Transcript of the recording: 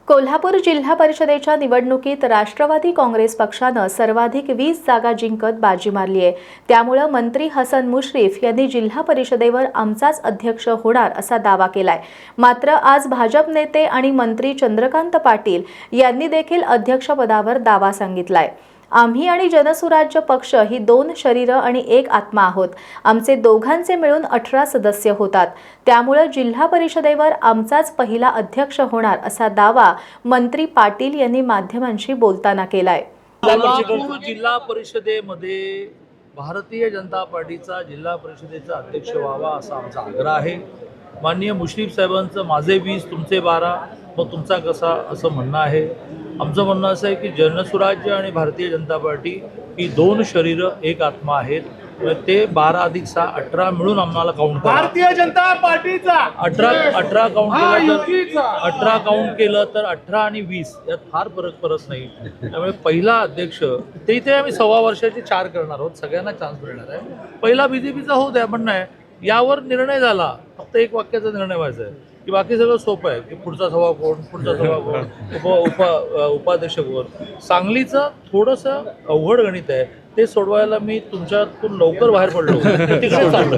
कोल्हापूर जिल्हा परिषदेच्या निवडणुकीत राष्ट्रवादी काँग्रेस पक्षानं सर्वाधिक 20 जागा जिंकत बाजी मारली आहे। त्यामुळे मंत्री हसन मुश्रीफ यांनी जिल्हा परिषदेवर आमचाच अध्यक्ष होणार असा दावा केलाय। मात्र आज भाजप नेते आणि मंत्री चंद्रकांत पाटील यांनी देखील अध्यक्षपदावर दावा सांगितलाय। आम्ही आणि जनसुराज्य पक्ष ही दोन शरीर आणि एक आत्मा आहोत। आमचे दोघांचे मिळून 18 सदस्य होतात। त्यामुळे जिल्हा परिषदेवर आमचाच पहिला अध्यक्ष होणार असा दावा मंत्री पाटील यांनी माध्यमांशी बोलताना केलाय। कोल्हापूर जिल्हा परिषदेमध्ये भारतीय जनता पार्टीचा जिल्हा परिषदेचा अध्यक्ष व्हावा असा आमचा आग्रह आहे। माननीय मुश्रीफ साहेबांचं माझे 20 तुमचे 12 मग तुमचा कसा असं म्हणणं आहे। आमचं म्हणणं असं आहे की जनसुराज्य आणि भारतीय जनता पार्टी ही दोन शरीर एक आत्मा आहेत। ते 12 अधिक 6 18 मिळून आम्हाला काउंट करा। भारतीय जनता पार्टीचा 18 काउंट केलं तर 18 आणि 20 यात फार फरक पडत नाही। त्यामुळे पहिला अध्यक्ष ते इथे आम्ही 1.25 वर्षाचे 4 करणार आहोत। सगळ्यांना चान्स मिळणार आहे। पहिला बीजेपीचा होऊ द्या, पण नाही यावर निर्णय झाला, फक्त एक वाक्याचा निर्णय व्हायचा आहे की बाकी सगळं सोपं आहे की पुढचा सभा कोण, पुढचा सभा कोण, उपाध्यक्ष कोण। सांगलीचं थोडंसं अवघड गणित आहे, ते सोडवायला मी तुमच्यातून लवकर बाहेर पडलो, तिकडे चाललो।